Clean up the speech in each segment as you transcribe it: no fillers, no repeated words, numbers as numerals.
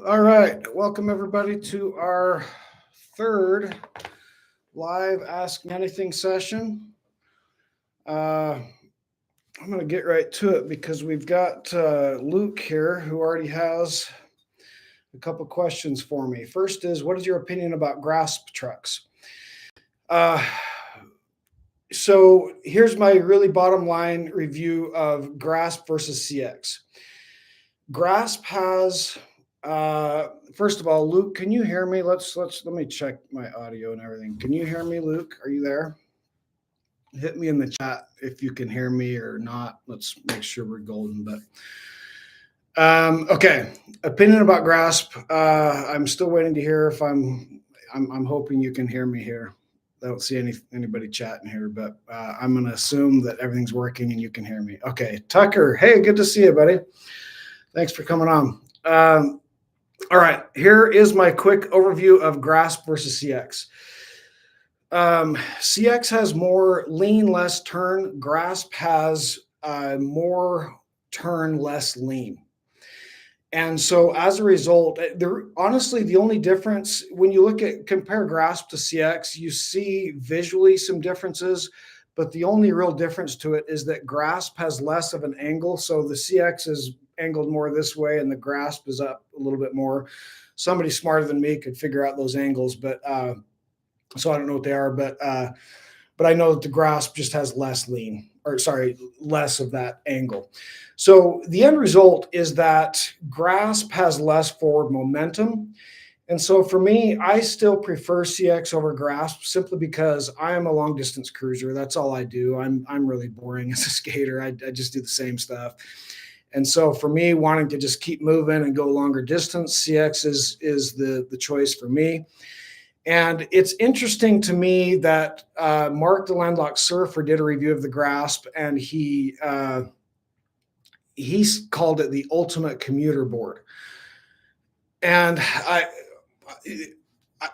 All right. Welcome, everybody, to our third live Ask Me Anything session. Uh, I'm going to get right to it because we've got Luke here who already has a couple questions for me. First is, what is your opinion about grasp trucks? Uh, so here's my really bottom line review of grasp versus CX. Grasp has first of all, Luke, can you hear me? Let me check my audio and everything. Can you hear me, Luke? Are you there? Hit me in the chat if you can hear me or not. Let's make sure we're golden. But okay, opinion about Grasp. I'm still waiting to hear if I'm hoping you can hear me here. I don't see anybody chatting here, but I'm going to assume that everything's working and you can hear me. Okay, Tucker. Hey, good to see you, buddy. Thanks for coming on. All right, here is my quick overview of Grasp versus CX. CX has more lean, less turn. Grasp has more turn, less lean. And so as a result, honestly, the only difference when you compare Grasp to CX, you see visually some differences, but the only real difference to it is that Grasp has less of an angle. So the CX is angled more this way and the Grasp is up a little bit more. Somebody smarter than me could figure out those angles, but so I don't know what they are, but I know that the Grasp just has less of that angle. So the end result is that Grasp has less forward momentum. And so for me, I still prefer CX over Grasp simply because I am a long distance cruiser. That's all I do. I'm really boring as a skater. I just do the same stuff. And so for me, wanting to just keep moving and go longer distance, CX is the choice for me. And it's interesting to me that Mark the Landlocked Surfer did a review of the Grasp, and he called it the ultimate commuter board. And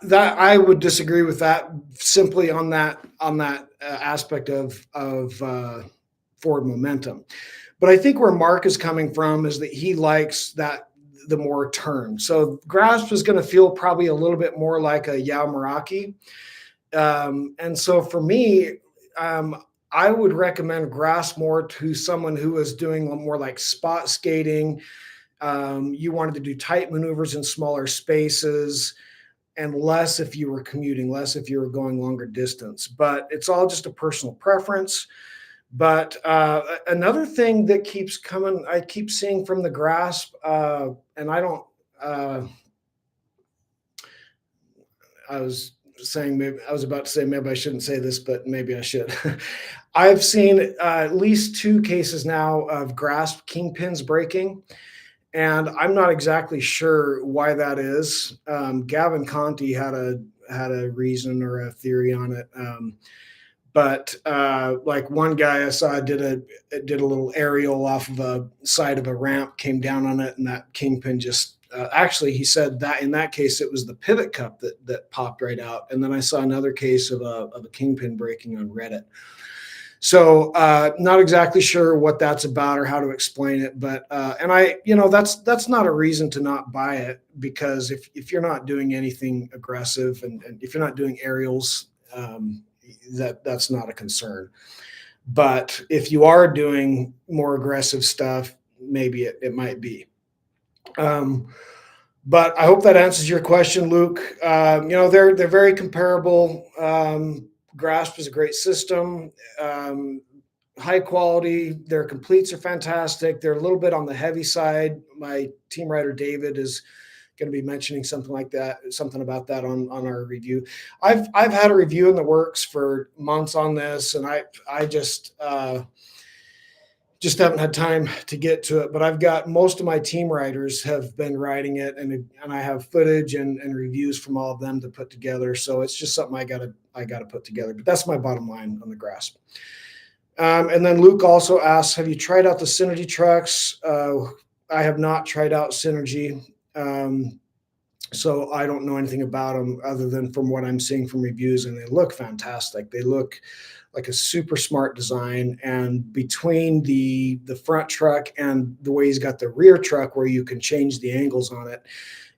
I would disagree with that simply on that aspect of forward momentum. But I think where Mark is coming from is that he likes that the more turn. So Grasp is going to feel probably a little bit more like a Yao Meraki. And so for me, I would recommend Grasp more to someone who is doing more like spot skating. You wanted to do tight maneuvers in smaller spaces, and less if you were commuting, less if you were going longer distance. But it's all just a personal preference. But another thing that keeps coming, I keep seeing from the Grasp, and I don't, I was about to say maybe I shouldn't say this, but maybe I should. I've seen at least 2 cases now of Grasp kingpins breaking, and I'm not exactly sure why that is. Gavin Conti had a reason or a theory on it. But like one guy I saw did a little aerial off of a side of a ramp, came down on it, and that kingpin just actually, he said that in that case it was the pivot cup that popped right out. And then I saw another case of a kingpin breaking on Reddit. So not exactly sure what that's about or how to explain it, but and that's not a reason to not buy it, because if you're not doing anything aggressive and if you're not doing aerials, that's not a concern. But if you are doing more aggressive stuff, maybe it might be. But I hope that answers your question, Luke. They're very comparable. Grasp is a great system, high quality. Their completes are fantastic. They're a little bit on the heavy side. My team rider David is going to be mentioning something about that on our review. I've had a review in the works for months on this, and I just haven't had time to get to it. But I've got most of my team riders have been riding it, and I have footage and reviews from all of them to put together. So it's just something I gotta put together. But that's my bottom line on the Grasp. And then Luke also asks, have you tried out the Synergy trucks? I have not tried out Synergy. So I don't know anything about them other than from what I'm seeing from reviews, and they look fantastic. They look like a super smart design, and between the front truck and the way he's got the rear truck where you can change the angles on it,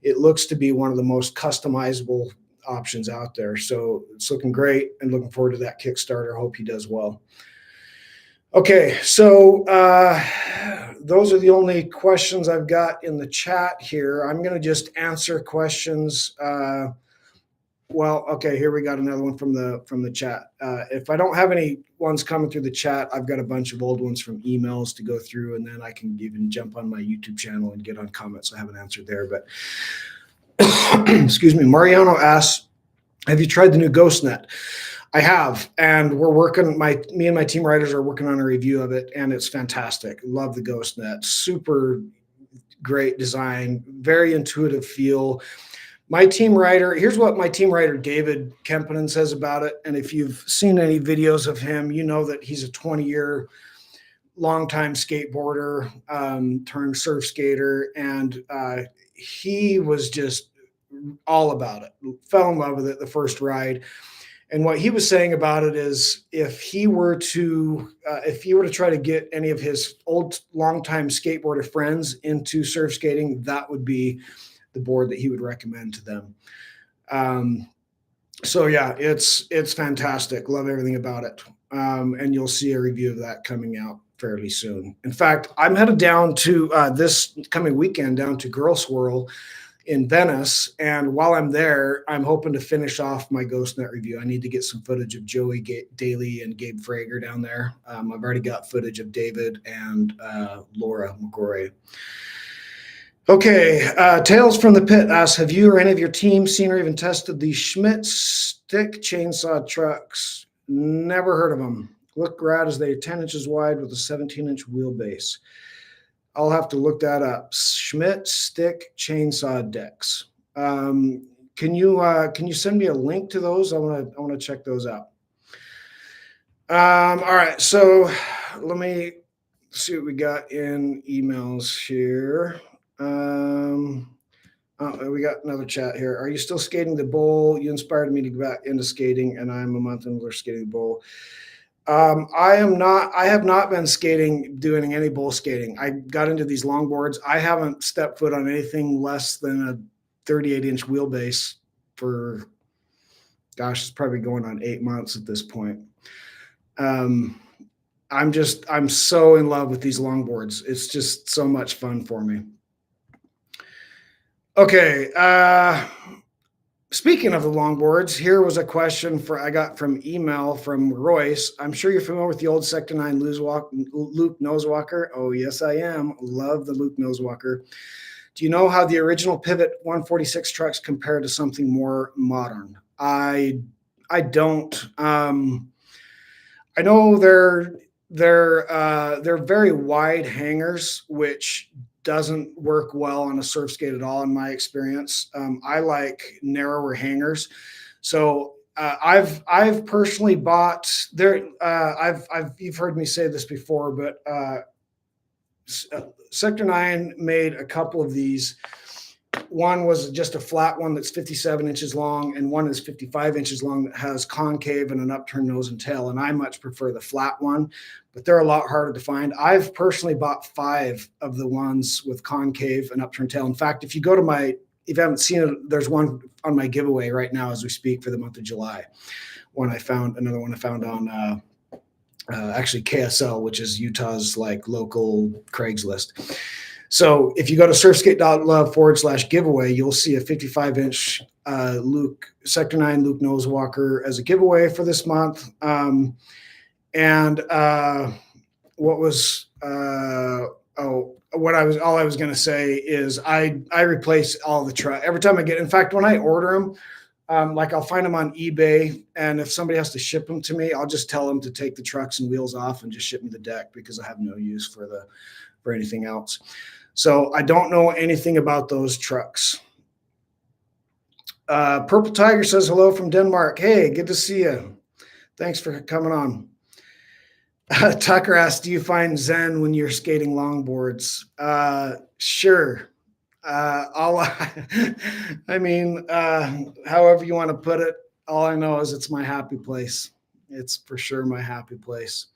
it looks to be one of the most customizable options out there. So it's looking great, and looking forward to that Kickstarter. Hope he does well. Okay, so those are the only questions I've got in the chat here. I'm going to just answer questions. Okay, here we got another one from the chat. If I don't have any ones coming through the chat, I've got a bunch of old ones from emails to go through, and then I can even jump on my YouTube channel and get on comments I haven't answered there. But excuse me, Mariano asks, have you tried the new GhostNet? I have, and we're working. Me and my team writers are working on a review of it, and it's fantastic. Love the GhostNet. Super great design, very intuitive feel. My team writer, here's what my team writer David Kempinen says about it. And if you've seen any videos of him, you know that he's a 20-year longtime skateboarder, turned surf skater, and he was just all about it. Fell in love with it the first ride. And what he was saying about it is, if he were to try to get any of his old longtime skateboarder friends into surf skating, that would be the board that he would recommend to them. So yeah, it's fantastic. Love everything about it. And you'll see a review of that coming out fairly soon. In fact, I'm headed down to this coming weekend down to Girl Swirl in Venice. And while I'm there, I'm hoping to finish off my GhostNet review. I need to get some footage of Joey Daly and Gabe Frager down there. I've already got footage of David and Laura McGrory. Okay, Tales from the Pit asks, have you or any of your team seen or even tested the Schmidt stick chainsaw trucks? Never heard of them. Look rad as they're 10 inches wide with a 17-inch wheelbase. I'll have to look that up. Schmidt stick chainsaw decks. Can you send me a link to those? I want to check those out. All right, so let me see what we got in emails here. We got another chat here. Are you still skating the bowl? You inspired me to go back into skating, and I'm a month into skating the bowl. I am not. I have not been doing any bowl skating. I got into these longboards. I haven't stepped foot on anything less than a 38-inch wheelbase for, gosh, it's probably going on 8 months at this point. I'm so in love with these longboards. It's just so much fun for me. Okay. Speaking of the longboards, here was a question I got from email from Royce. I'm sure you're familiar with the old Sector 9 Luke Nosewalker. Oh, yes, I am. Love the Luke Nosewalker. Do you know how the original Pivot 146 trucks compare to something more modern? I don't. I know they're very wide hangers, which doesn't work well on a surf skate at all in my experience. I like narrower hangers. So I've personally bought there. You've heard me say this before, but Sector 9 made a couple of these. One was just a flat one that's 57 inches long, and one is 55 inches long that has concave and an upturned nose and tail. And I much prefer the flat one, but they're a lot harder to find. I've personally bought 5 of the ones with concave and upturned tail. In fact, if you haven't seen it, there's one on my giveaway right now as we speak for the month of July. Another one I found on actually KSL, which is Utah's like local Craigslist. So if you go to surfskate.love/giveaway, you'll see a 55-inch Sector 9 Luke Nosewalker as a giveaway for this month. All I was going to say is I replace all the truck every time I get. In fact, when I order them, I'll find them on eBay, and if somebody has to ship them to me, I'll just tell them to take the trucks and wheels off and just ship me the deck, because I have no use for anything else. So I don't know anything about those trucks. Purple Tiger says hello from Denmark. Hey, good to see you. Thanks for coming on. Tucker asked, do you find zen when you're skating longboards? Sure. However you want to put it, all I know is it's my happy place. It's for sure my happy place.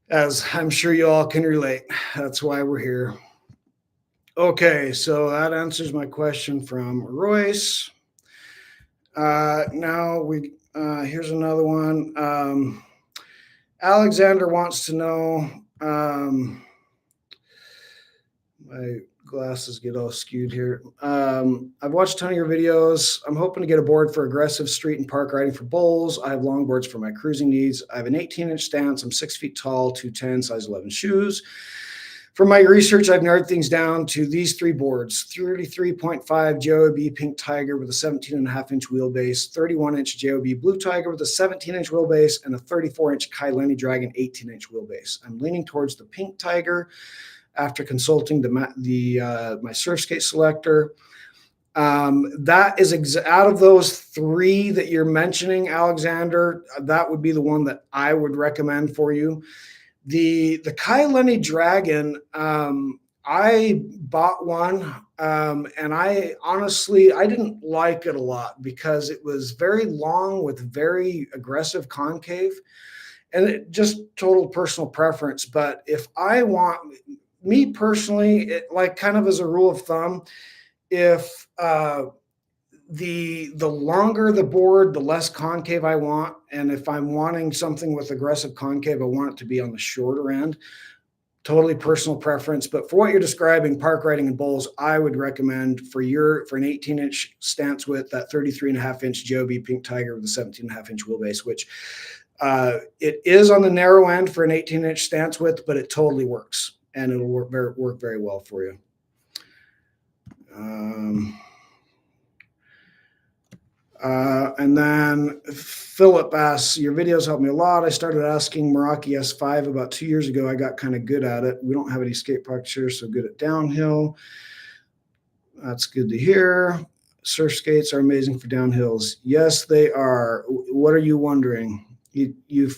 As I'm sure you all can relate. That's why we're here. Okay, so that answers my question from Royce. Now here's another one. Alexander wants to know. My glasses get all skewed here. I've watched a ton of your videos. I'm hoping to get a board for aggressive street and park riding for bulls. I have longboards for my cruising needs. I have an 18-inch stance. I'm 6 feet tall, 210, size 11 shoes. For my research, I've narrowed things down to these three boards: 33.5 JOB Pink Tiger with a 17.5-inch wheelbase, 31-inch JOB Blue Tiger with a 17-inch wheelbase, and a 34-inch Kai Lenny Dragon 18-inch wheelbase. I'm leaning towards the Pink Tiger after consulting my Surfskate selector. That is out of those three that you're mentioning, Alexander, that would be the one that I would recommend for you. The Kai Lenny Dragon, I bought one, and I honestly didn't like it a lot because it was very long with very aggressive concave, and it just total personal preference. But if I want, me personally, like kind of as a rule of thumb, if the longer the board, the less concave I want. And if I'm wanting something with aggressive concave, I want it to be on the shorter end. Totally personal preference. But for what you're describing, park riding and bowls, I would recommend for an 18-inch stance width, that 33.5-inch JOB Pink Tiger with a 17.5-inch wheelbase, which it is on the narrow end for an 18-inch stance width, but it totally works, and it'll work very well for you. And then Philip asks, your videos helped me a lot. I started asking Meraki S5 about 2 years ago. I got kind of good at it. We don't have any skate parks here, so good at downhill. That's good to hear. Surf skates are amazing for downhills. Yes, they are. What are you wondering? Have you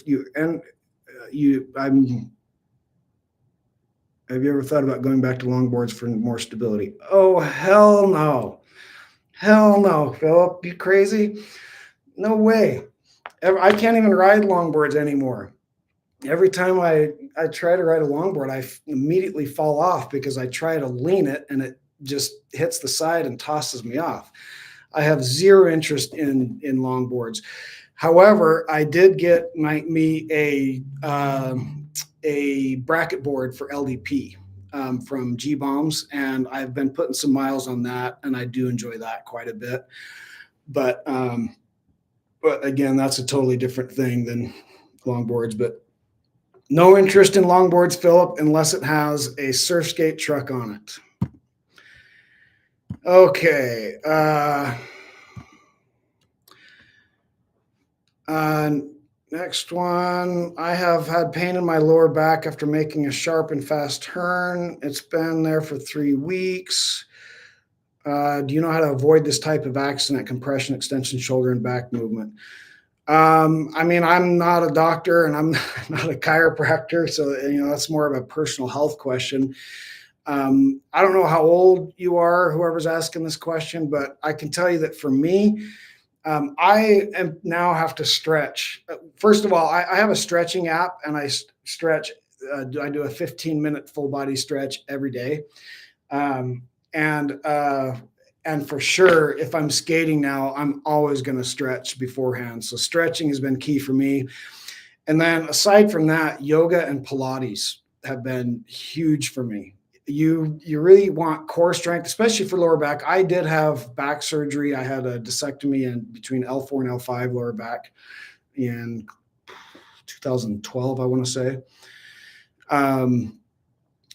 ever thought about going back to longboards for more stability? Oh, hell no. Hell no, Philip. You crazy? No way. I can't even ride longboards anymore. Every time I try to ride a longboard, I immediately fall off because I try to lean it and it just hits the side and tosses me off. I have zero interest in longboards. However, I did get me a bracket board for LDP from G-Bombs, and I've been putting some miles on that, and I do enjoy that quite a bit. But again, that's a totally different thing than longboards. But no interest in longboards, Philip, unless it has a Surfskate truck on it. Okay. Next one. I have had pain in my lower back after making a sharp and fast turn. It's been there for 3 weeks. Do you know how to avoid this type of accident? Compression, extension, shoulder, and back movement. I mean, I'm not a doctor and I'm not a chiropractor, so that's more of a personal health question. I don't know how old you are, whoever's asking this question, but I can tell you that for me, I now have to stretch. First of all, I have a stretching app, and I stretch. I do a 15-minute full body stretch every day. And for sure, if I'm skating now, I'm always going to stretch beforehand. So stretching has been key for me. And then aside from that, yoga and Pilates have been huge for me. You really want core strength, especially for lower back. I did have back surgery. I had a discectomy in between L4 and L5 lower back in 2012, I want to say.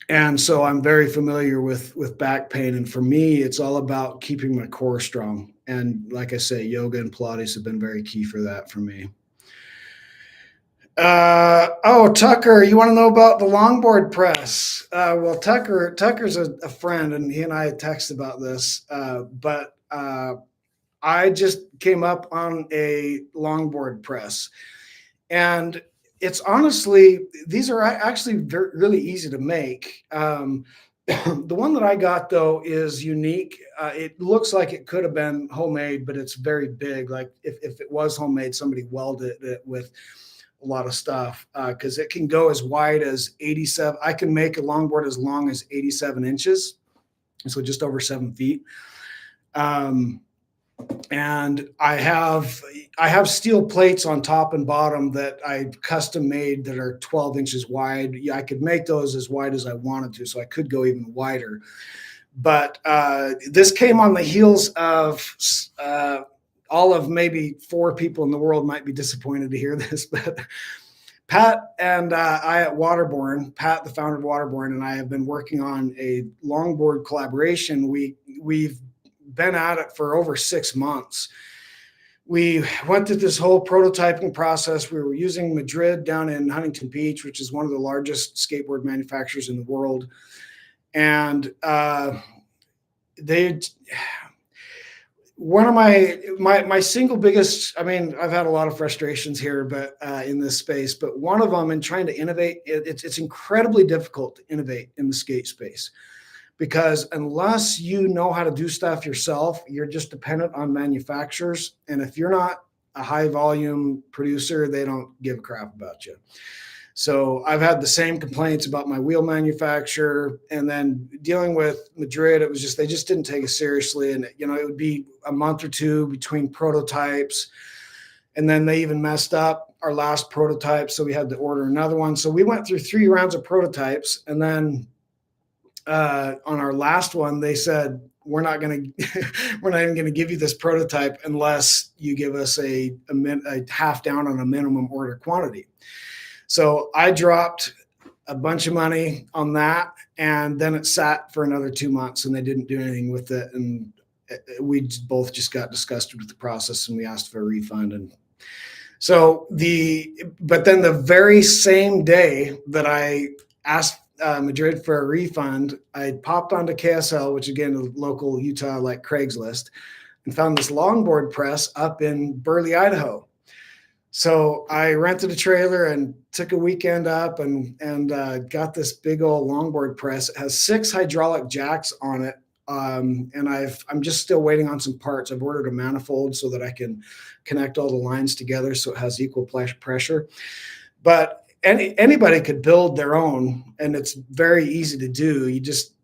And so I'm very familiar with back pain. And for me, it's all about keeping my core strong. And like I say, yoga and Pilates have been very key for that for me. Tucker, you want to know about the longboard press? Well, Tucker's a friend, and he and I had texted about this. But I just came up on a longboard press, and it's honestly, these are actually really easy to make. The one that I got, though, is unique. It looks like it could have been homemade, but it's very big. Like if it was homemade, somebody welded it with a lot of stuff, because it can go as wide as 87. I can make a longboard as long as 87 inches. so just over 7 feet. Um, and I have steel plates on top and bottom that I custom made that are 12 inches wide. Yeah, I could make those as wide as I wanted to, so I could go even wider. But this came on the heels of all of maybe 4 people in the world might be disappointed to hear this, but Pat and I at Waterborne, Pat, the founder of Waterborne, and I have been working on a longboard collaboration. We've been at it for over 6 months. We went through this whole prototyping process. We were using Madrid down in Huntington Beach, which is one of the largest skateboard manufacturers in the world. And they, one of my single biggest, I mean, I've had a lot of frustrations here, but in this space, but one of them in trying to innovate, it's incredibly difficult to innovate in the skate space, because unless you know how to do stuff yourself, you're just dependent on manufacturers. And if you're not a high volume producer, they don't give a crap about you. So I've had the same complaints about my wheel manufacturer, and then dealing with Madrid, it was just, they just didn't take it seriously. And, you know, it would be a month or two between prototypes. And then they even messed up our last prototype, so we had to order another one. So we went through 3 rounds of prototypes, and then on our last one, they said, we're not even going to give you this prototype unless you give us a half down on a minimum order quantity. So I dropped a bunch of money on that, and then it sat for another 2 months, and they didn't do anything with it. And we both just got disgusted with the process, and we asked for a refund. And so but then the very same day that I asked Madrid for a refund, I popped onto KSL, which again, a local Utah like Craigslist, and found this longboard press up in Burley, Idaho. So I rented a trailer and took a weekend up and got this big old longboard press. It has 6 hydraulic jacks on it. And I'm just still waiting on some parts. I've ordered a manifold so that I can connect all the lines together so it has equal pressure. But anybody could build their own, and it's very easy to do. You just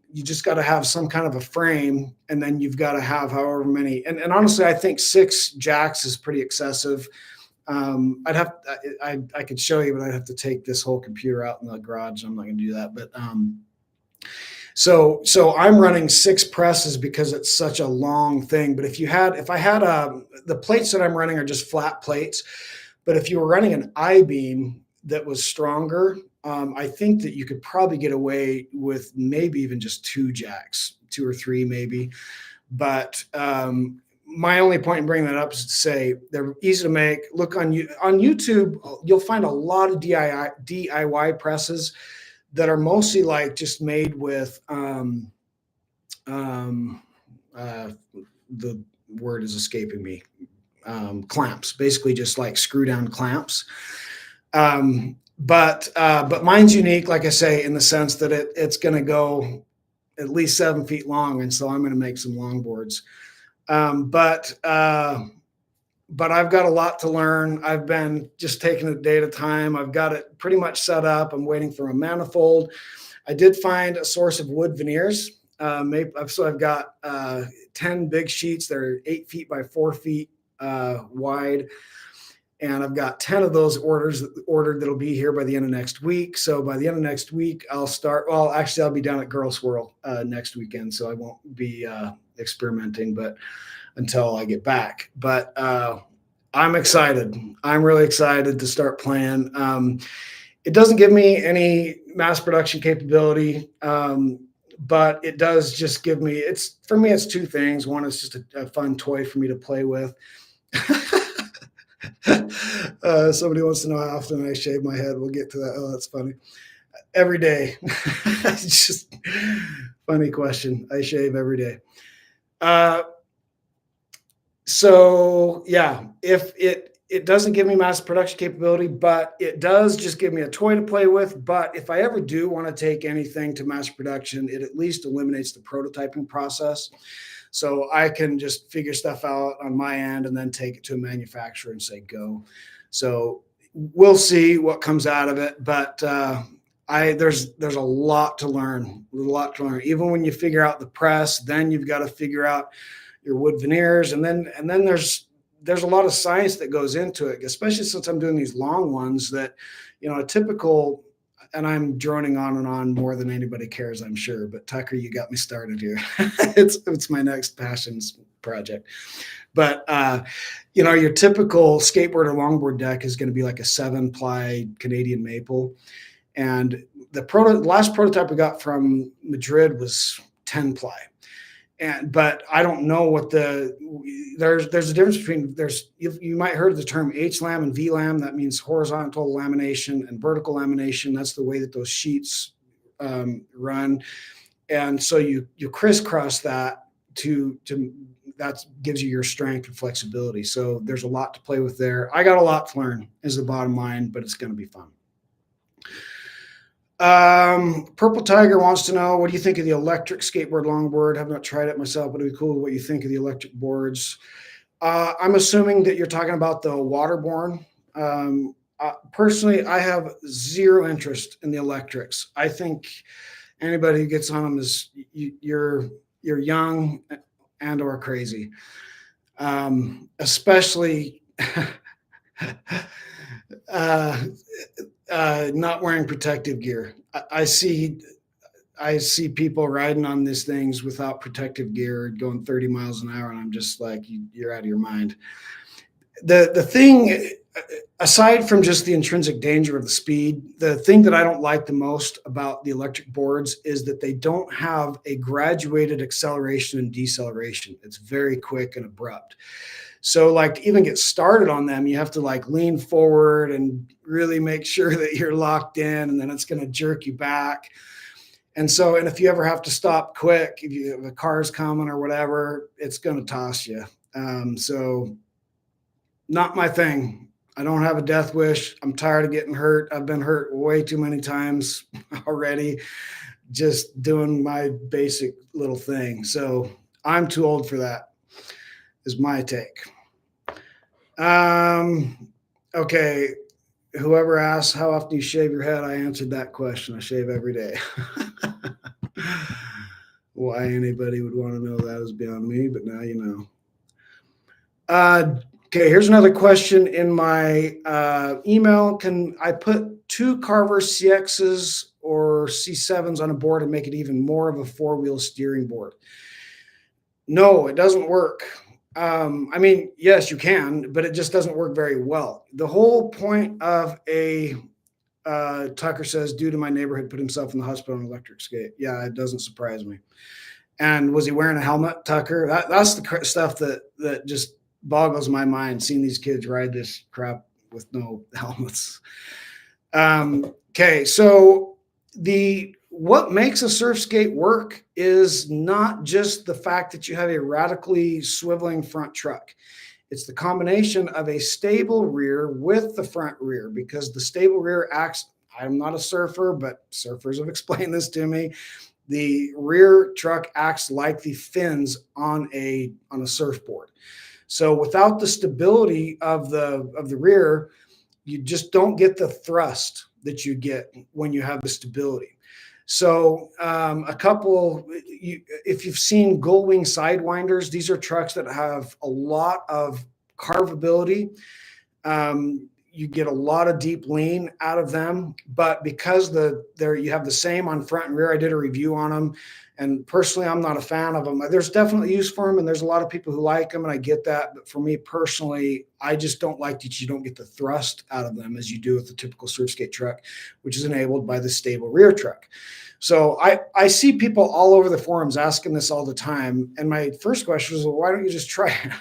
got to have some kind of a frame, and then you've got to have however many. And honestly, I think 6 jacks is pretty excessive. I could show you, but I'd have to take this whole computer out in the garage. I'm not going to do that. But so I'm running 6 presses because it's such a long thing. But if I had the plates that I'm running are just flat plates, but if you were running an I-beam that was stronger, I think that you could probably get away with maybe even just 2 jacks, 2 or 3 maybe. But my only point in bringing that up is to say they're easy to make. Look on YouTube, you'll find a lot of DIY presses that are mostly like just made with the word is escaping me, clamps, basically just like screw down clamps. But mine's unique, like I say, in the sense that it's going to go at least 7 feet long, and so I'm going to make some longboards. But I've got a lot to learn. I've been just taking it a day at a time. I've got it pretty much set up. I'm waiting for a manifold. I did find a source of wood veneers. So I've got 10 big sheets. They're 8 feet by 4 feet wide. And I've got 10 of those ordered that'll be here by the end of next week. So by the end of next week, I'll be down at Girl Swirl next weekend. So I won't be experimenting, but until I get back. But I'm excited. I'm really excited to start playing. It doesn't give me any mass production capability, but it does just give me, it's 2 things. One is just a fun toy for me to play with. Somebody wants to know how often I shave my head. We'll get to that. Oh, that's funny. Every day. It's just funny question. I shave every day. So yeah, if it doesn't give me mass production capability, but it does just give me a toy to play with. But if I ever do want to take anything to mass production, it at least eliminates the prototyping process. So I can just figure stuff out on my end and then take it to a manufacturer and say, go. So we'll see what comes out of it. But There's a lot to learn, a lot to learn. Even when you figure out the press, then you've got to figure out your wood veneers, and then there's a lot of science that goes into it, especially since I'm doing these long ones that, a typical, and I'm droning on and on more than anybody cares, I'm sure. But Tucker, you got me started here. It's my next passions project. But your typical skateboard or longboard deck is going to be like a 7-ply Canadian maple, and the last prototype we got from Madrid was 10-ply. But I don't know what there's a difference between you might heard of the term HLAM and VLAM. That means horizontal lamination and vertical lamination. That's the way that those sheets run, and so you crisscross that to that gives you your strength and flexibility. So there's a lot to play with there. I got a lot to learn is the bottom line, but it's going to be fun. Purple Tiger wants to know, what do you think of the electric skateboard longboard? Have not tried it myself, but it'd be cool what you think of the electric boards. I'm assuming that you're talking about the waterborne. Personally, I have zero interest in the electrics. I think anybody who gets on them is you're young and or crazy, especially not wearing protective gear. I see people riding on these things without protective gear going 30 miles an hour, and I'm just like, you're out of your mind. The thing, aside from just the intrinsic danger of the speed, the thing that I don't like the most about the electric boards is that they don't have a graduated acceleration and deceleration. It's very quick and abrupt. So like to even get started on them, you have to like lean forward and really make sure that you're locked in, and then it's going to jerk you back. And if you ever have to stop quick, if a car's coming or whatever, it's going to toss you. So not my thing. I don't have a death wish. I'm tired of getting hurt. I've been hurt way too many times already, just doing my basic little thing. So I'm too old for that, is my take. Okay. Whoever asks how often you shave your head, I answered that question. I shave every day. Why anybody would want to know that is beyond me, but now you know. Okay, here's another question in my email. Can I put 2 Carver CXs or C7s on a board and make it even more of a 4-wheel steering board? No, it doesn't work. I mean, yes, you can, but it just doesn't work very well. The whole point of Tucker says, due to my neighborhood, put himself in the hospital on electric skate. Yeah, it doesn't surprise me. And was he wearing a helmet, Tucker? That's the stuff that just boggles my mind, seeing these kids ride this crap with no helmets. Okay, so what makes a surf skate work is not just the fact that you have a radically swiveling front truck. It's the combination of a stable rear with the front rear, because the stable rear acts, I'm not a surfer, but surfers have explained this to me. The rear truck acts like the fins on a surfboard. So without the stability of the rear, you just don't get the thrust that you get when you have the stability. So if you've seen Gullwing Sidewinders, these are trucks that have a lot of carvability. You get a lot of deep lean out of them, but because you have the same on front and rear, I did a review on them, and personally, I'm not a fan of them. There's definitely use for them, and there's a lot of people who like them, and I get that. But for me personally, I just don't like that you don't get the thrust out of them as you do with the typical surf skate truck, which is enabled by the stable rear truck. So I see people all over the forums asking this all the time, and my first question was, well, why don't you just try it?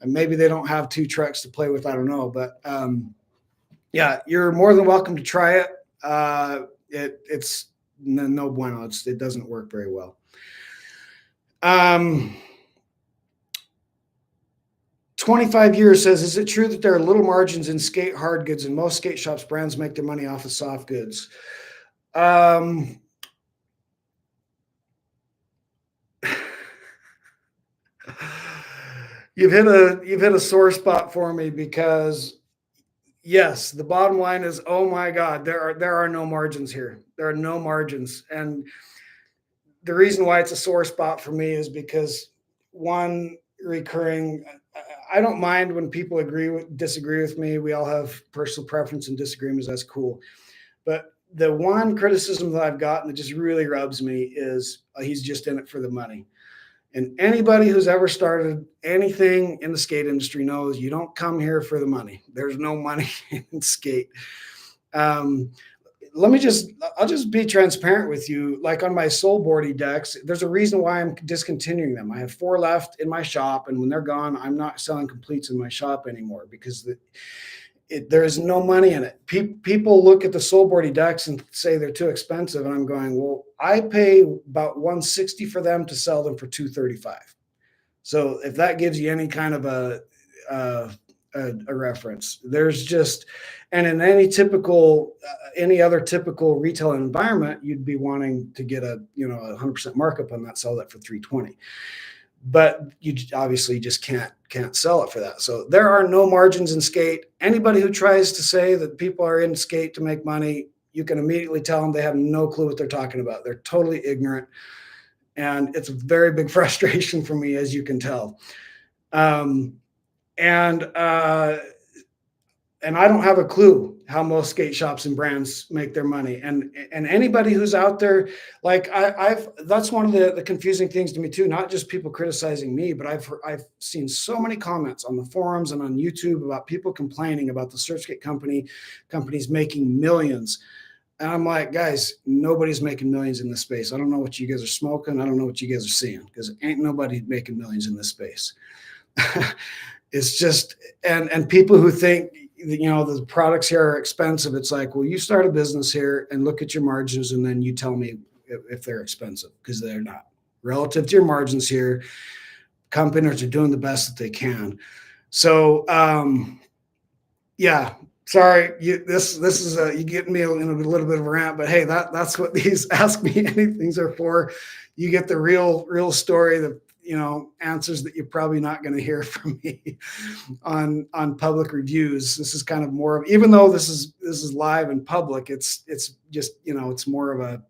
And maybe they don't have 2 trucks to play with. I don't know, but yeah, you're more than welcome to try it. It's no bueno. It doesn't work very well. 25 years says, is it true that there are little margins in skate hard goods and most skate shops brands make their money off of soft goods? You've hit a sore spot for me, because Yes, the bottom line is, oh my God, there are no margins here. There are no margins, and the reason why it's a sore spot for me is because one recurring. I don't mind when people disagree with me. We all have personal preference and disagreements. That's cool. But the one criticism that I've gotten that just really rubs me is he's just in it for the money. And anybody who's ever started anything in the skate industry knows you don't come here for the money. There's no money in skate. Um, let me just I'll just be transparent with you. Like on my soul boardy decks, there's a reason why I'm discontinuing them. I have four left in my shop, and when they're gone, I'm not selling completes in my shop anymore because there is no money in it. People look at the soul boardy decks and say they're too expensive, and I'm going, well, I pay about 160 for them to sell them for 235. So if that gives you any kind of uh, a reference, there's just, and in any other typical retail environment, you'd be wanting to get a 100% markup on that, sell that for 320. But you obviously just can't sell it for that. So there are no margins in skate. Anybody who tries to say that people are in skate to make money, you can immediately tell them they have no clue what they're talking about. They're totally ignorant, and it's a very big frustration for me, as you can tell. Um, and and I don't have a clue how most skate shops and brands make their money. And anybody who's out there, like I've that's one of the confusing things to me too. Not just people criticizing me, but I've seen so many comments on the forums and on YouTube about people complaining about the Surfskate companies making millions. And I'm like, guys, nobody's making millions in this space. I don't know what you guys are smoking. I don't know what you guys are seeing, because ain't nobody making millions in this space. It's just, and people who think the products here are expensive. It's like, well, you start a business here and look at your margins, and then you tell me if they're expensive, because they're not. Relative to your margins here, companies are doing the best that they can. So yeah, sorry, this is you get me in a little bit of a rant, but hey, that's what these Ask Me Anythings are for. You get the real story, the answers that you're probably not going to hear from me on public reviews. This is kind of more of, even though this is live and public, it's just it's more of a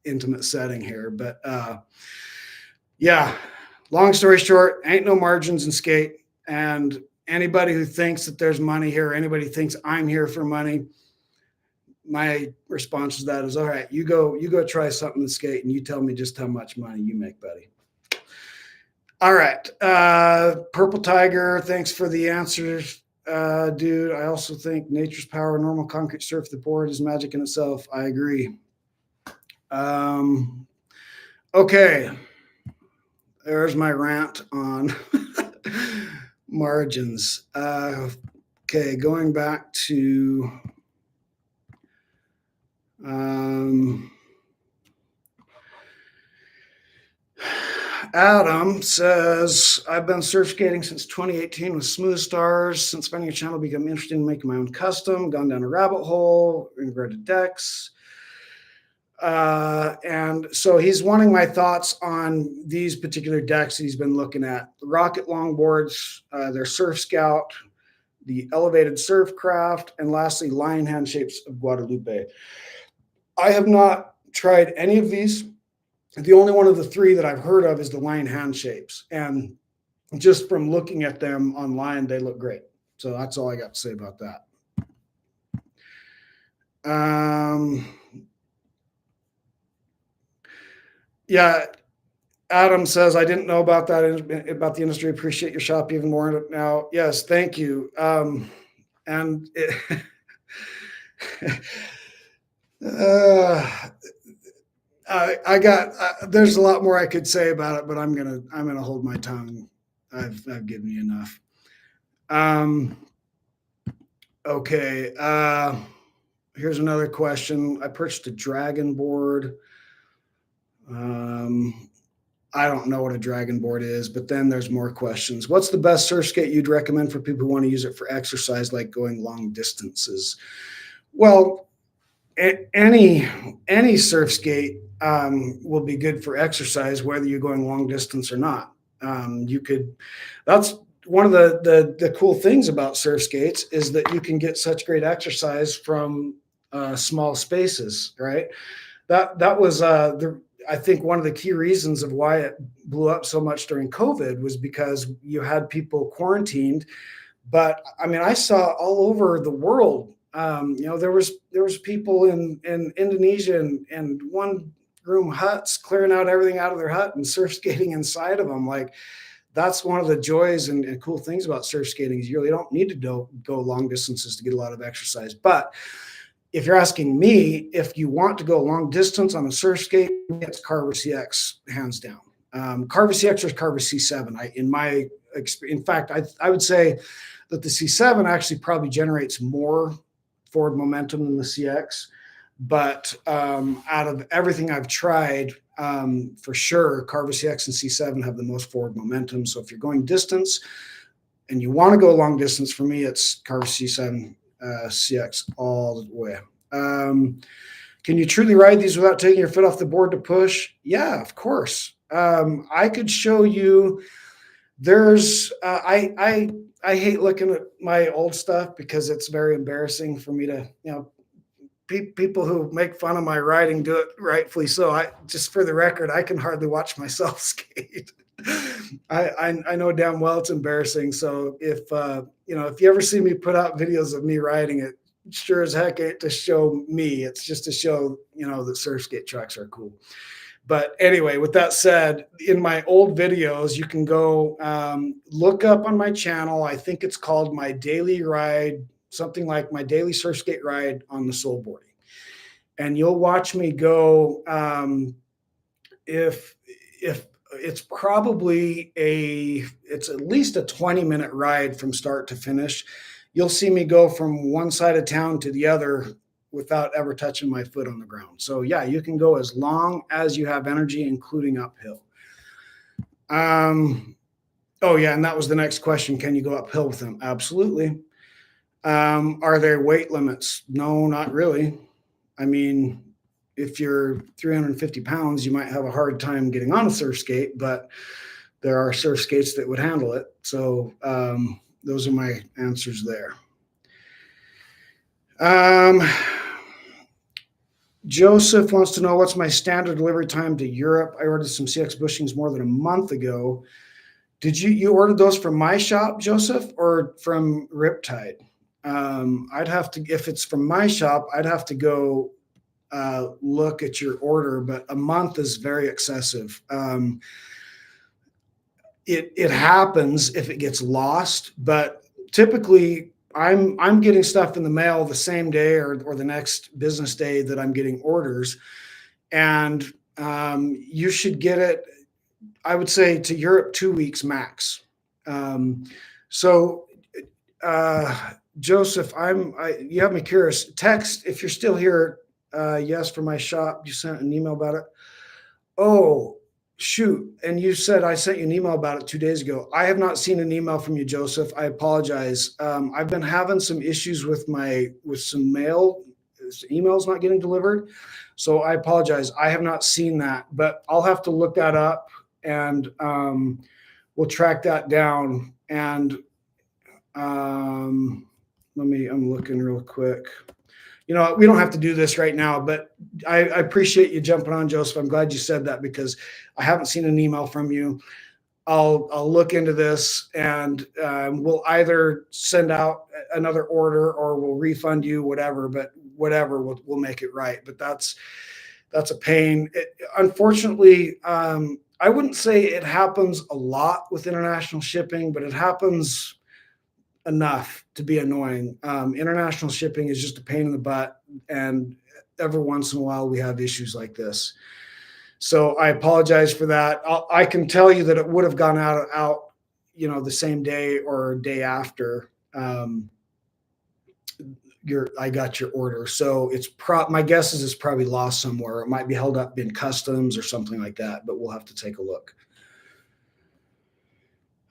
intimate setting here. But yeah, long story short, ain't no margins in skate. And anybody who thinks that there's money here, anybody thinks I'm here for money, my response to that is, all right, you go try something in skate and you tell me just how much money you make, buddy. All right. Purple Tiger, thanks for the answers, dude. I also think nature's power, normal concrete surf the board is magic in itself. I agree. Okay. There's my rant on margins. Okay, going back to Adam says, I've been surf skating since 2018 with Smooth Stars. Since finding a channel, become interested in making my own custom, gone down a rabbit hole, inverted decks. And so he's wanting my thoughts on these particular decks he's been looking at. The Rocket longboards, their Surf Scout, the Elevated Surfcraft, and lastly, Lion Hand Shapes of Guadalupe. I have not tried any of these. The only one of the three that I've heard of is the Lion Hand Shapes. And just from looking at them online, they look great. So that's all I got to say about that. Yeah, Adam says, I didn't know about that, about the industry. Appreciate your shop even more now. Yes, thank you. And I got there's a lot more I could say about it, but I'm gonna hold my tongue. I've given you enough. Okay. Here's another question. I purchased a Dragon board. I don't know what a Dragon board is, but then there's more questions. What's the best surf skate you'd recommend for people who want to use it for exercise, like going long distances? Well, any surf skate will be good for exercise, whether you're going long distance or not. You could. That's one of the cool things about surf skates is that you can get such great exercise from small spaces, right? That was I think one of the key reasons of why it blew up so much during COVID was because you had people quarantined. But I mean, I saw all over the world. There was people in Indonesia and one room huts clearing out everything out of their hut and surf skating inside of them. Like that's one of the joys and cool things about surf skating is you really don't need to go long distances to get a lot of exercise. But if you're asking me if you want to go long distance on a surf skate, it's Carver CX hands down. Carver CX or Carver C7. In fact, I would say that the C7 actually probably generates more forward momentum than the CX. But out of everything I've tried, for sure, Carver CX and C7 have the most forward momentum. So if you're going distance and you want to go long distance, for me, it's Carver C7 CX all the way. Can you truly ride these without taking your foot off the board to push? Yeah, of course. I could show you. I hate looking at my old stuff because it's very embarrassing for me to, people who make fun of my riding do it rightfully so. I just for the record, I can hardly watch myself skate. I know damn well it's embarrassing. So if you ever see me put out videos of me riding it, sure as heck ain't to show me. It's just to show that surf skate tracks are cool. But anyway, with that said, in my old videos, you can go look up on my channel. I think it's called My Daily Ride, something like My Daily Surf Skate Ride on the Soulboarding. And you'll watch me go. If it's it's at least a 20-minute ride from start to finish. You'll see me go from one side of town to the other without ever touching my foot on the ground. So yeah, you can go as long as you have energy, including uphill. Oh yeah, and that was the next question. Can you go uphill with them? Absolutely. Are there weight limits? No, not really. I mean, if you're 350 pounds, you might have a hard time getting on a surf skate, but there are surf skates that would handle it. So those are my answers there. Joseph wants to know what's my standard delivery time to Europe. I ordered some CX bushings more than a month ago. Did you order those from my shop, Joseph, or from Riptide? I'd have to, if it's from my shop, I'd have to go look at your order, but a month is very excessive. It happens if it gets lost, but typically I'm getting stuff in the mail the same day or the next business day that I'm getting orders, and you should get it, I would say, to Europe 2 weeks max. Joseph, you have me curious. Text if you're still here. Yes, for my shop. You sent an email about it. Oh, shoot. And you said I sent you an email about it 2 days ago. I have not seen an email from you, Joseph. I apologize. I've been having some issues with some mail, emails not getting delivered. So I apologize. I have not seen that, but I'll have to look that up and we'll track that down. And I'm looking real quick. We don't have to do this right now, but I appreciate you jumping on, Joseph. I'm glad you said that because I haven't seen an email from you. I'll look into this and we'll either send out another order or we'll refund you, whatever. But whatever, we'll make it right. But that's a pain. Unfortunately, I wouldn't say it happens a lot with international shipping, but it happens enough to be annoying. International shipping is just a pain in the butt, and every once in a while we have issues like this. So I apologize for that. I can tell you that it would have gone out, the same day or day after I got your order. So my guess is it's probably lost somewhere. It might be held up in customs or something like that, but we'll have to take a look.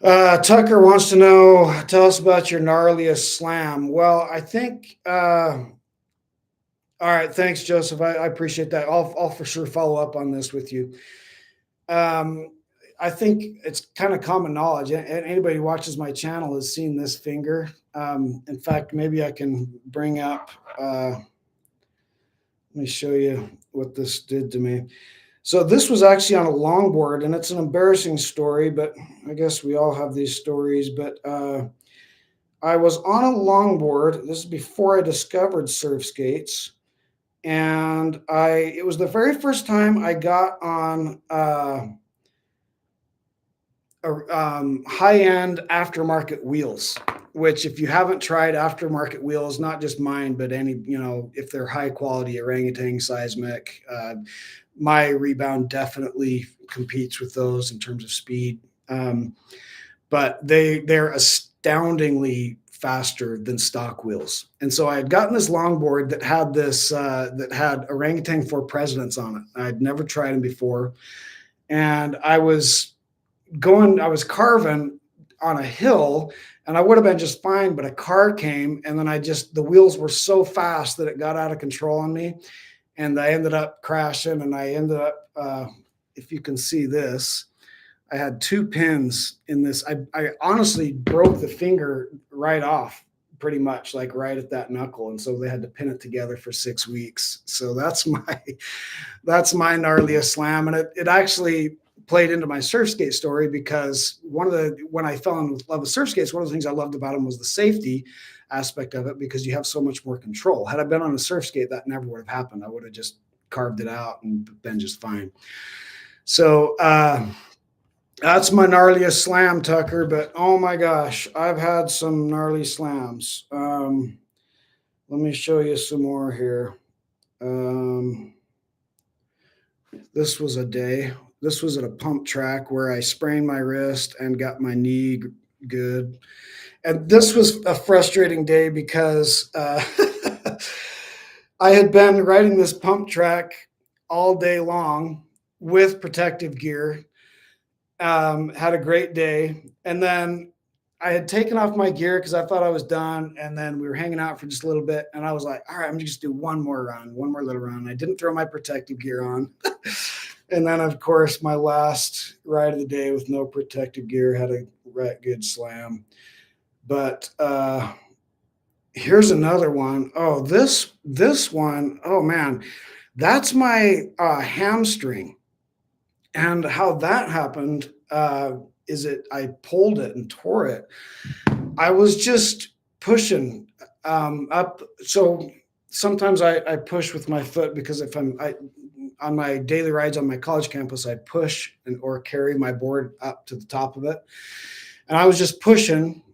Tucker wants to know, tell us about your gnarliest slam. Well, I think, all right. Thanks, Joseph. I appreciate that. I'll for sure follow up on this with you. I I think it's kind of common knowledge. Anybody who watches my channel has seen this finger. In fact, maybe I can bring up, let me show you what this did to me. So this was actually on a longboard, and it's an embarrassing story, but I guess we all have these stories. But I was on a longboard. This is before I discovered surf skates, and it was the very first time I got on high-end aftermarket wheels, which if you haven't tried aftermarket wheels, not just mine, but any, if they're high quality orangutan seismic, my Rebound definitely competes with those in terms of speed. But they're astoundingly faster than stock wheels. And so I had gotten this longboard that had that had Orangutan 4 Presidents on it. I'd never tried them before. And I was carving on a hill, and I would have been just fine, but a car came, and then the wheels were so fast that it got out of control on me, and I ended up crashing, and I ended up, if you can see this, I had 2 pins in this. I honestly broke the finger right off, pretty much, like right at that knuckle, and so they had to pin it together for 6 weeks. So that's my gnarliest slam, and it actually played into my surf skate story, because when I fell in love with surf skates, one of the things I loved about them was the safety aspect of it, because you have so much more control. Had I been on a surf skate, that never would have happened. I would have just carved it out and been just fine. So that's my gnarliest slam, Tucker. But oh my gosh, I've had some gnarly slams. Let me show you some more here. This was a day. This was at a pump track where I sprained my wrist and got my knee good. And this was a frustrating day because I had been riding this pump track all day long with protective gear, had a great day. And then I had taken off my gear because I thought I was done. And then we were hanging out for just a little bit. And I was like, all right, I'm just do one more little run. I didn't throw my protective gear on. And then, of course, my last ride of the day with no protective gear had a good slam. But here's another one. Oh, this one, oh man, that's my hamstring. And how that happened is I pulled it and tore it. I was just pushing up. So sometimes I push with my foot, because if on my daily rides on my college campus, I push or carry my board up to the top of it. And I was just pushing,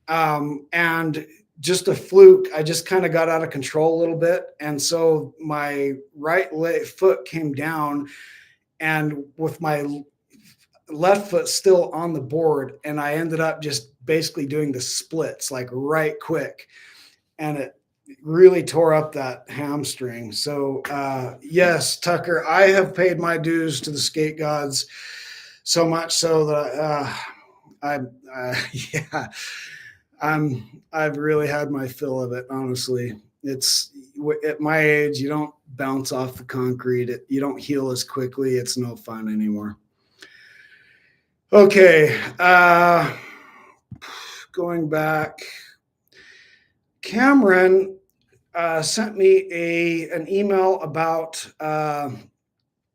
and just a fluke, I just kind of got out of control a little bit. And so my right foot came down, and with my left foot still on the board, and I ended up just basically doing the splits like right quick. And it really tore up that hamstring. So yes, Tucker, I have paid my dues to the skate gods, so much so that yeah, I've really had my fill of it. Honestly, it's at my age, you don't bounce off the concrete. You don't heal as quickly. It's no fun anymore. Okay, going back, Cameron sent me an email about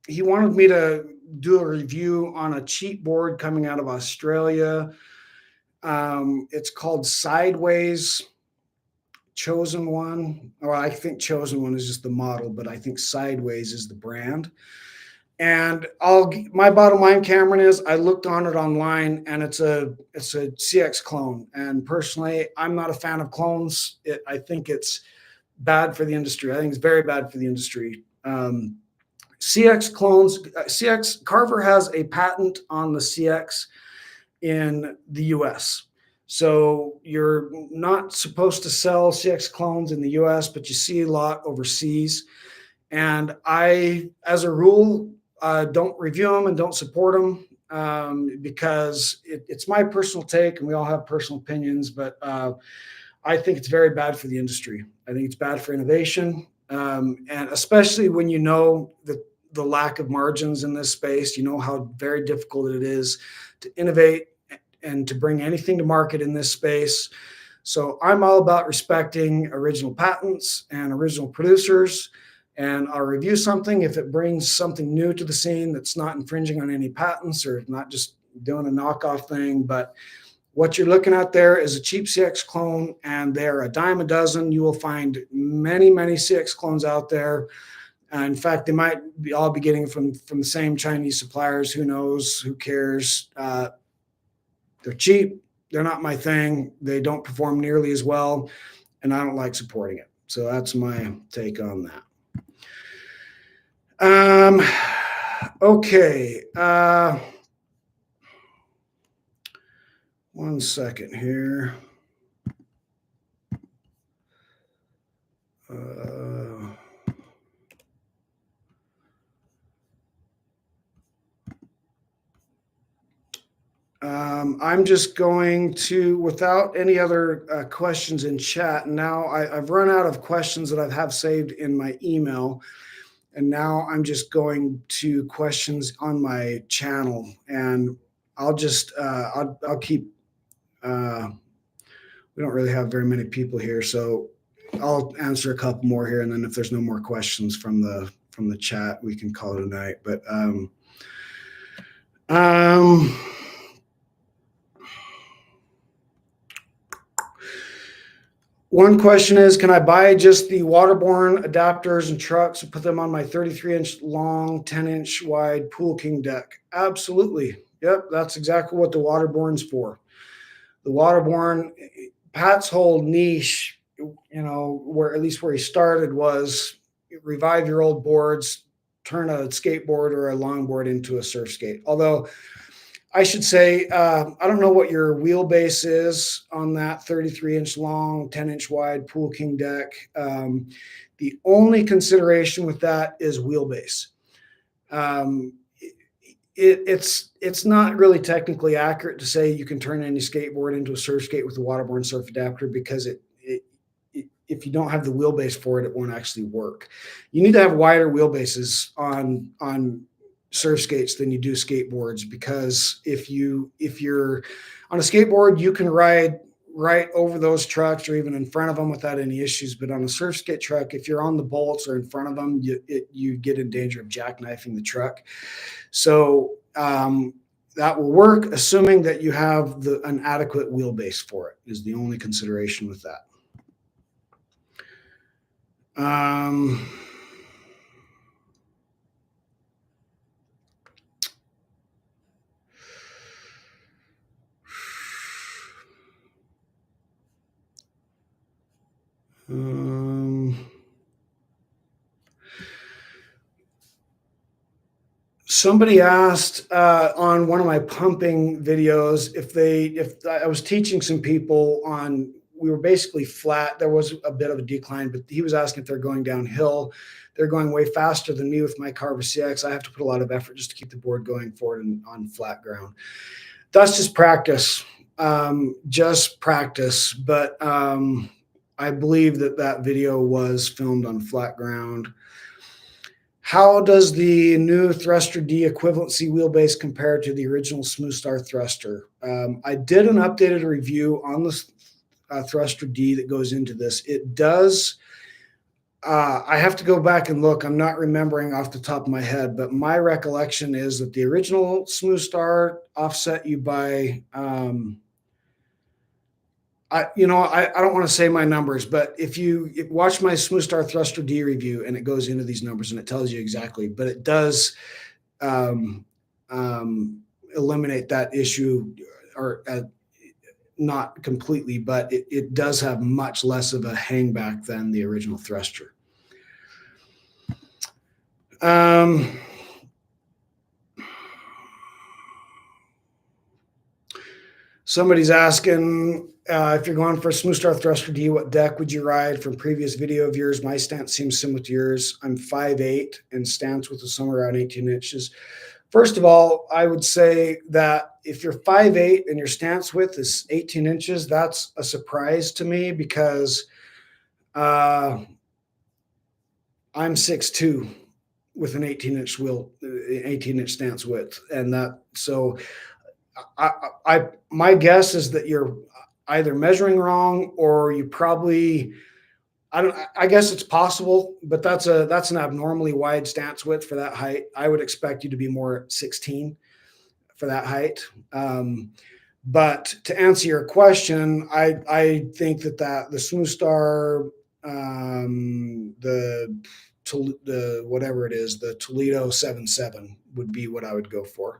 he wanted me to do a review on a cheap board coming out of Australia. It's called Sideways Chosen One, or I think Chosen One is just the model, but I think Sideways is the brand. And my bottom line, Cameron, is I looked on it online, and it's a CX clone. And personally, I'm not a fan of clones. I think it's bad for the industry. I think it's very bad for the industry. CX clones, Carver has a patent on the CX in the US. So you're not supposed to sell CX clones in the US, but you see a lot overseas. And I, as a rule, don't review them and don't support them, because it's my personal take, and we all have personal opinions, but I think it's very bad for the industry. I think it's bad for innovation, and especially when you know that the lack of margins in this space. You know how very difficult it is to innovate and to bring anything to market in this space. So I'm all about respecting original patents and original producers. And I'll review something if it brings something new to the scene that's not infringing on any patents or not just doing a knockoff thing. But what you're looking at there is a cheap CX clone, and they're a dime a dozen. You will find many, many CX clones out there. In fact, they might all be getting from the same Chinese suppliers. Who knows? Who cares? They're cheap. They're not my thing. They don't perform nearly as well, and I don't like supporting it. So that's my take on that. Okay. One second here. I'm just going to, without any other questions in chat, now I've run out of questions that I have saved in my email. And now I'm just going to questions on my channel, and I'll just, I'll keep, we don't really have very many people here, so I'll answer a couple more here. And then if there's no more questions from the chat, we can call it a night. But, one question is, can I buy just the waterborne adapters and trucks and put them on my 33-inch long, 10-inch wide Pool King deck? Absolutely. Yep, that's exactly what the waterborne's for. The waterborne, Pat's whole niche, where at least where he started was revive your old boards, turn a skateboard or a longboard into a surf skate. Although I should say, I don't know what your wheelbase is on that 33-inch long, 10-inch wide Pool King deck. The only consideration with that is wheelbase. It's not really technically accurate to say you can turn any skateboard into a surf skate with a waterborne surf adapter, because if you don't have the wheelbase for it, it won't actually work. You need to have wider wheelbases on surf skates than you do skateboards, because if you're on a skateboard, you can ride right over those trucks or even in front of them without any issues. But on a surf skate truck, if you're on the bolts or in front of them, you get in danger of jackknifing the truck. So that will work, assuming that you have an adequate wheelbase for it, is the only consideration with that. Somebody asked on one of my pumping videos if I was teaching some people on, we were basically flat. There was a bit of a decline, but he was asking if they're going downhill. They're going way faster than me with my Carver CX. I have to put a lot of effort just to keep the board going forward and on flat ground. That's just practice, But I believe that video was filmed on flat ground. How does the new Thruster D equivalency wheelbase compare to the original Smoothstar Thruster? I did an updated review on the Thruster D that goes into this. It does. I have to go back and look. I'm not remembering off the top of my head, but my recollection is that the original Smoothstar offset you by I don't want to say my numbers, but if you watch my Smoothstar Thruster D review, and it goes into these numbers and it tells you exactly, but it does eliminate that issue, or not completely, but it does have much less of a hangback than the original Thruster. Somebody's asking, if you're going for a Smoothstar Thruster D, what deck would you ride? From previous video of yours, my stance seems similar to yours. I'm 5'8", and stance width is somewhere around 18 inches. First of all, I would say that if you're 5'8" and your stance width is 18 inches, that's a surprise to me, because I'm 6'2", with an 18-inch wheel, 18-inch stance width, and that so my guess is that you're either measuring wrong or you probably I guess it's possible, but that's an abnormally wide stance width for that height. I would expect you to be more 16 for that height. But to answer your question, I think that the Smooth Star, the whatever it is, the Toledo 7.7 would be what I would go for.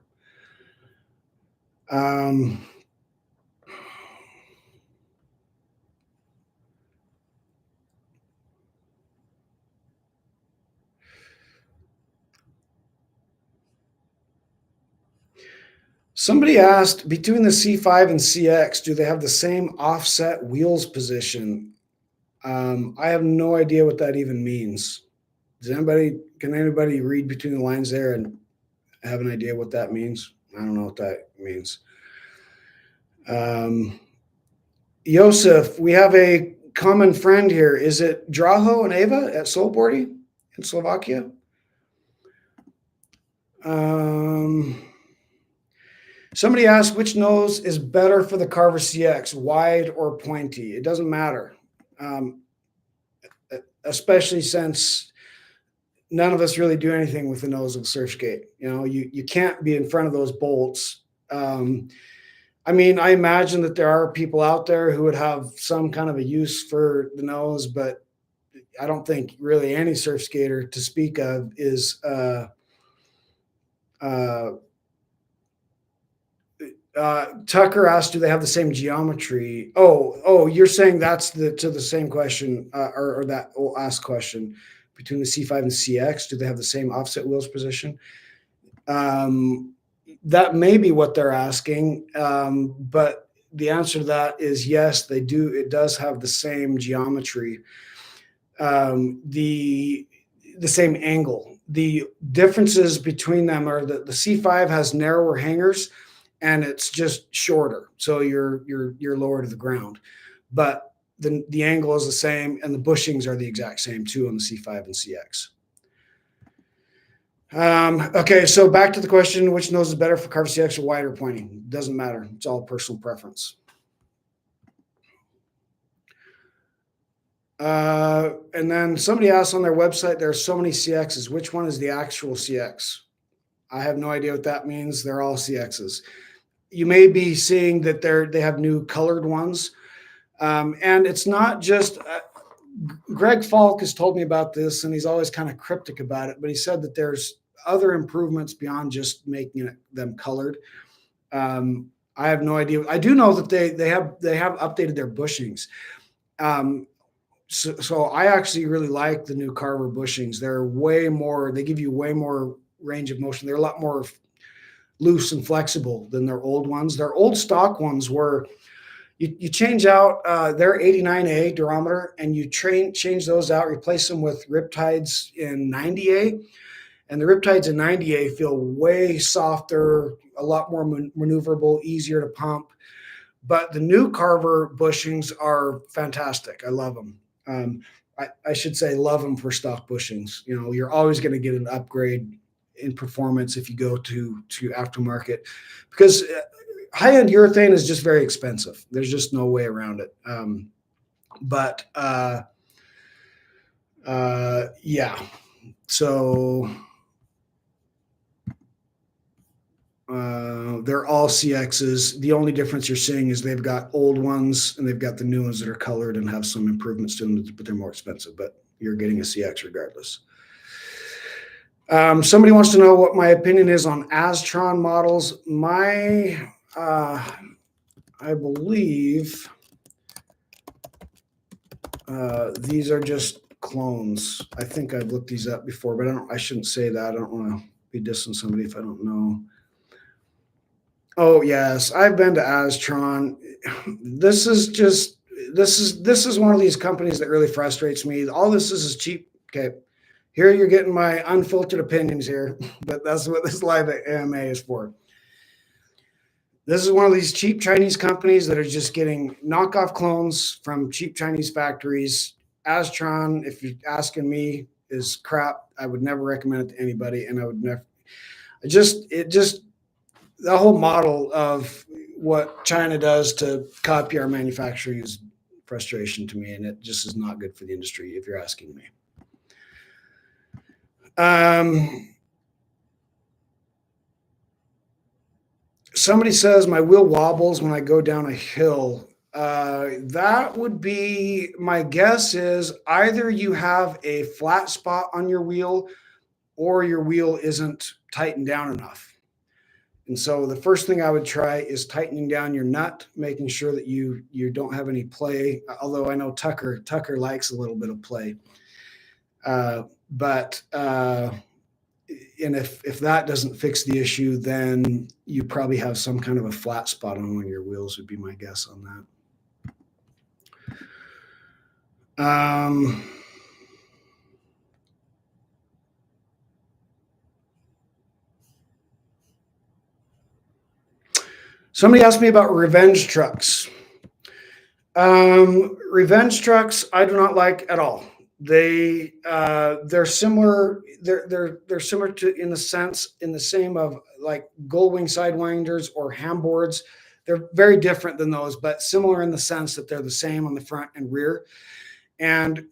Somebody asked, between the C5 and CX, do they have the same offset wheels position? I have no idea what that even means. Can anybody read between the lines there and have an idea what that means? I don't know what that means. Josef, we have a common friend here. Is it Draho and Ava at Soulboardy in Slovakia? Somebody asked which nose is better for the Carver CX, wide or pointy. It doesn't matter, especially since none of us really do anything with the nose of the Surfskate. You can't be in front of those bolts. I mean, I imagine that there are people out there who would have some kind of a use for the nose, but I don't think really any surf skater to speak of is Tucker asked, do they have the same geometry? Oh, you're saying that's to the same question, or that asked question between the C5 and CX. Do they have the same offset wheels position? That may be what they're asking, but the answer to that is yes, they do. It does have the same geometry, the same angle. The differences between them are that the C5 has narrower hangers and it's just shorter, so you're lower to the ground, but the angle is the same and the bushings are the exact same too on the C5 and CX. Okay, so back to the question, which nose is better for Carver CX, or wide or pointing? Doesn't matter. It's all personal preference. And then somebody asked on their website, there are so many CXs. Which one is the actual CX? I have no idea what that means. They're all CXs. You may be seeing that they have new colored ones. And it's not just Greg Falk has told me about this, and he's always kind of cryptic about it, but he said that there's other improvements beyond just making them colored. I have no idea. I do know that they have updated their bushings. So I actually really like the new Carver bushings. They give you way more range of motion. They're a lot more loose and flexible than their old ones. Their old stock ones were, you change out their 89A durometer and you change those out, replace them with Riptides in 90A. And the Riptides in 90A feel way softer, a lot more maneuverable, easier to pump. But the new Carver bushings are fantastic. I love them. I should say love them for stock bushings. You're always going to get an upgrade in performance if you go to aftermarket, because high-end urethane is just very expensive. There's just no way around it. Yeah. So they're all CXs. The only difference you're seeing is they've got old ones and they've got the new ones that are colored and have some improvements to them, but they're more expensive. But you're getting a CX regardless. Somebody wants to know what my opinion is on Astron models. I believe these are just clones. I think I've looked these up before, but I shouldn't say that. I don't want to be dissing somebody if I don't know. Oh yes, I've been to Astron. This is one of these companies that really frustrates me. All this is cheap. Okay. Here you're getting my unfiltered opinions here, but that's what this live AMA is for. This is one of these cheap Chinese companies that are just getting knockoff clones from cheap Chinese factories. Astron, if you're asking me, is crap. I would never recommend it to anybody, and I would never. The whole model of what China does to copy our manufacturing is frustration to me, and it just is not good for the industry, if you're asking me. Somebody says my wheel wobbles when I go down a hill. That would be, my guess is either you have a flat spot on your wheel or your wheel isn't tightened down enough. And so the first thing I would try is tightening down your nut, making sure that you don't have any play. Although I know Tucker likes a little bit of play, but and if that doesn't fix the issue, then you probably have some kind of a flat spot on one of your wheels. Would be my guess on that. Somebody asked me about revenge trucks. Revenge trucks, I do not like at all. They're similar. They're similar to in the same of like Goldwing sidewinders or Hamboards. They're very different than those, but similar in the sense that they're the same on the front and rear. And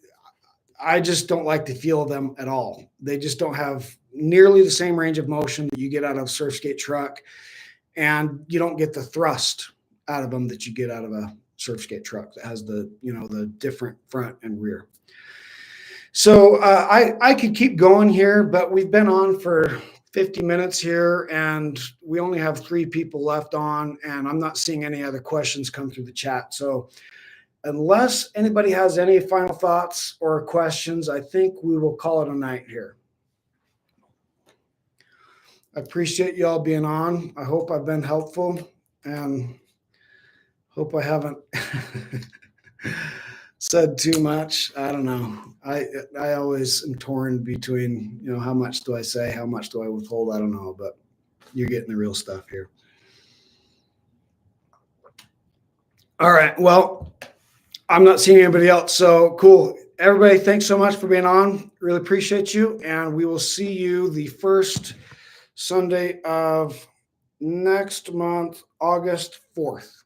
I just don't like the feel of them at all. They just don't have nearly the same range of motion that you get out of a surf skate truck, and you don't get the thrust out of them that you get out of a surf skate truck that has the different front and rear. So I could keep going here, but we've been on for 50 minutes here, and we only have 3 people left on, and I'm not seeing any other questions come through the chat. So unless anybody has any final thoughts or questions, I think we will call it a night here. I appreciate you all being on. I hope I've been helpful, and hope I haven't said too much. I don't know. I always am torn between, how much do I say, how much do I withhold? I don't know, but you're getting the real stuff here. All right. Well, I'm not seeing anybody else. So cool. Everybody, thanks so much for being on. Really appreciate you. And we will see you the first Sunday of next month, August 4th.